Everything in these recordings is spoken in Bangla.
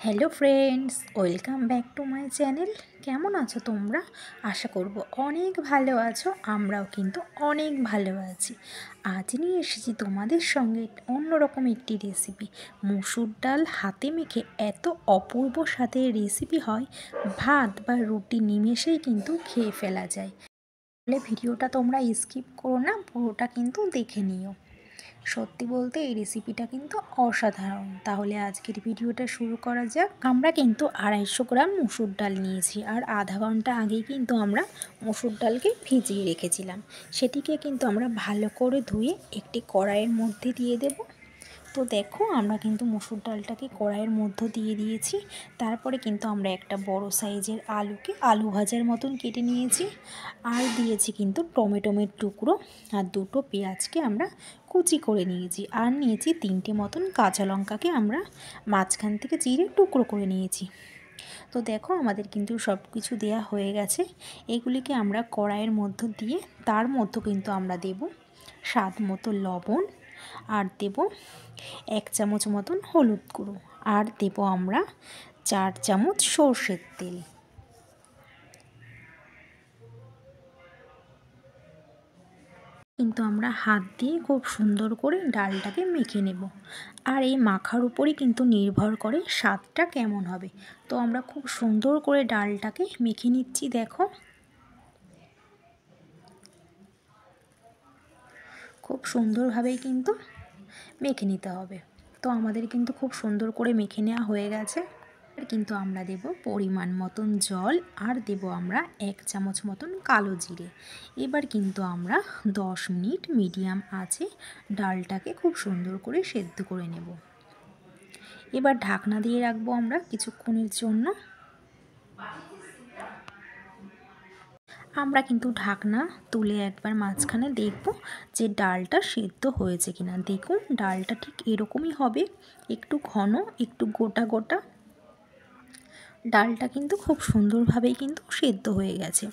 Hello friends, welcome back to my channel. কেমন আছো তোমরা? আশা করব অনেক ভালো আছো। আমরাও কিন্তু অনেক ভালো আছি। আজ নিয়ে এসেছি তোমাদের সঙ্গে অন্যরকম একটি রেসিপি। মসুর ডাল হাতে মেখে এত অপূর্ব স্বাদের রেসিপি হয়, ভাত বা রুটি নিমেষেই কিন্তু খেয়ে ফেলা যায়। তাহলে ভিডিওটা তোমরা স্কিপ করো না, পুরোটা কিন্তু দেখে নিও। সত্যি বলতে এই রেসিপিটা কিন্তু অসাধারণ। তাহলে আজকের ভিডিওটা শুরু করা যাক। আমরা কিন্তু 250 গ্রাম মসুর ডাল নিয়েছি, আর আধা ঘন্টা আগেই কিন্তু আমরা মসুর ডালকে ভিজিয়ে রেখেছিলাম। সেটিকে কিন্তু আমরা ভালো করে ধুয়ে একটি কড়াইয়ের মধ্যে দিয়ে দেব। তো দেখো, আমরা কিন্তু মসুর ডালটাকে কড়াইয়ের মধ্যে দিয়ে দিয়েছি। তারপরে কিন্তু আমরা একটা বড় সাইজের আলুকে আলু ভাজার মতন কেটে নিয়েছি, আর দিয়েছি কিন্তু টমেটোমের টুকরো, আর দুটো পেঁয়াজকে আমরা কুচি করে নিয়েছি, আর নিয়েছি 3টে মতন কাঁচা লঙ্কাকে আমরা মাঝখান থেকে চিড়ে টুকরো করে নিয়েছি। তো দেখো, আমাদের কিন্তু সব কিছু দেয়া হয়ে গেছে। এগুলিকে আমরা কড়াইয়ের মধ্য দিয়ে তার মধ্যে কিন্তু আমরা দেব স্বাদ মতো লবণ, আর দেব 1 চামচ মতন হলুদ গুঁড়ো, আর দেব আমরা 4 চামচ সর্ষের তেল। কিন্তু আমরা হাত দিয়ে খুব সুন্দর করে ডালটাকে মেখে নেব, আর এই মাখার উপরই কিন্তু নির্ভর করে স্বাদটা কেমন হবে। তো আমরা খুব সুন্দর করে ডালটাকে মেখে নিচ্ছি। দেখো, খুব সুন্দরভাবেই কিন্তু মেখে নিতে হবে। তো আমাদের কিন্তু খুব সুন্দর করে মেখে নেওয়া হয়ে গেছে। আর কিন্তু আমরা দেব পরিমাণ মতন জল, আর দেব আমরা 1 চামচ মতন কালো জিরে। এবার কিন্তু আমরা 10 মিনিট মিডিয়াম আঁচে ডালটাকে খুব সুন্দর করে সেদ্ধ করে নেব। এবার ঢাকনা দিয়ে রাখবো আমরা কিছুক্ষণের জন্য। আমরা কিন্তু ঢাকনা তুলে একবার মাঝখানে দেখব যে ডালটা সেদ্ধ হয়েছে কিনা। দেখুন, ডালটা ঠিক এরকমই হবে, একটু ঘন, একটু গোটা গোটা। ডালটা কিন্তু খুব সুন্দরভাবেই কিন্তু সেদ্ধ হয়ে গেছে।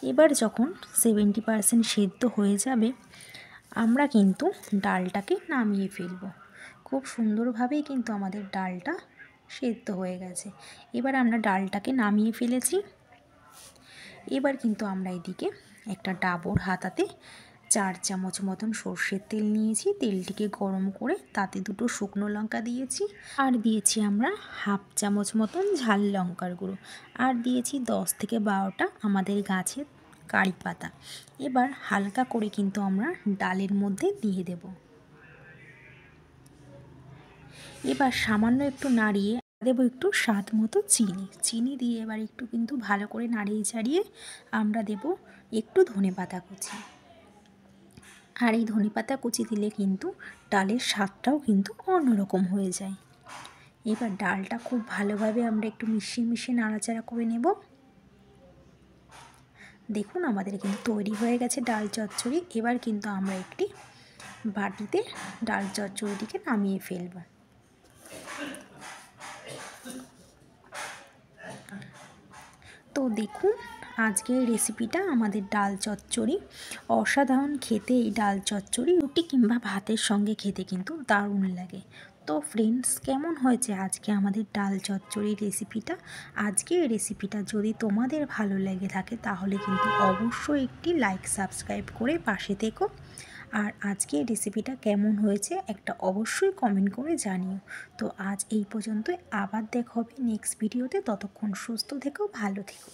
এবার যখন 70% সেদ্ধ হয়ে যাবে, আমরা কিন্তু ডালটাকে নামিয়ে ফেলব। খুব সুন্দরভাবেই কিন্তু আমাদের ডালটা সেদ্ধ হয়ে গেছে। এবার আমরা ডালটাকে নামিয়ে ফেলেছি। এবার কিন্তু আমরা এদিকে একটা ডাবর হাতাতে 4 চামচ মতন সর্ষের তেল নিয়েছি। তেলটিকে গরম করে তাতে দুটো শুকনো লঙ্কা দিয়েছি, আর দিয়েছি আমরা হাফ চামচ মতন ঝাল লঙ্কার গুঁড়ো, আর দিয়েছি 10 থেকে 12টা আমাদের গাছের কারি পাতা। এবার হালকা করে কিন্তু আমরা ডালের মধ্যে দিয়ে দেব। এবার সামান্য একটু নাড়িয়ে দেবো একটু স্বাদ মতো চিনি দিয়ে এবার একটু কিন্তু ভালো করে নাড়িয়ে চাড়িয়ে আমরা দেব একটু ধনেপাতা কুচি। আর এই ধনেপাতা কুচি দিলে কিন্তু ডালের স্বাদটাও কিন্তু অন্যরকম হয়ে যায়। এবার ডালটা খুব ভালোভাবে আমরা একটু মিশিয়ে মিশিয়ে নাড়াচাড়া করে নেব। দেখুন, আমাদের কিন্তু তৈরি হয়ে গেছে ডাল চচ্চড়ি। এবার কিন্তু আমরা একটি বাটিতে ডাল চচ্চড়িটিকে নামিয়ে ফেলব। তো দেখুন, আজকের রেসিপিটা আমাদের ডাল চচ্চড়ি অসাধারণ খেতে। এই ডাল চচ্চড়ি রুটি কিংবা ভাতের সঙ্গে খেতে কিন্তু দারুণ লাগে। তো ফ্রেন্ডস, কেমন হয়েছে আজকে আমাদের ডাল চচ্চড়ির রেসিপিটা? আজকে এই রেসিপিটা যদি তোমাদের ভালো লেগে থাকে তাহলে কিন্তু অবশ্যই একটি লাইক সাবস্ক্রাইব করে পাশে থেকো। আর আজকে এই রেসিপিটা কেমন হয়েছে একটা অবশ্যই কমেন্ট করে জানিও। তো আজ এই পর্যন্তই, আবার দেখা হবে নেক্সট ভিডিওতে। ততক্ষণ সুস্থ থেকো, ভালো থেকো।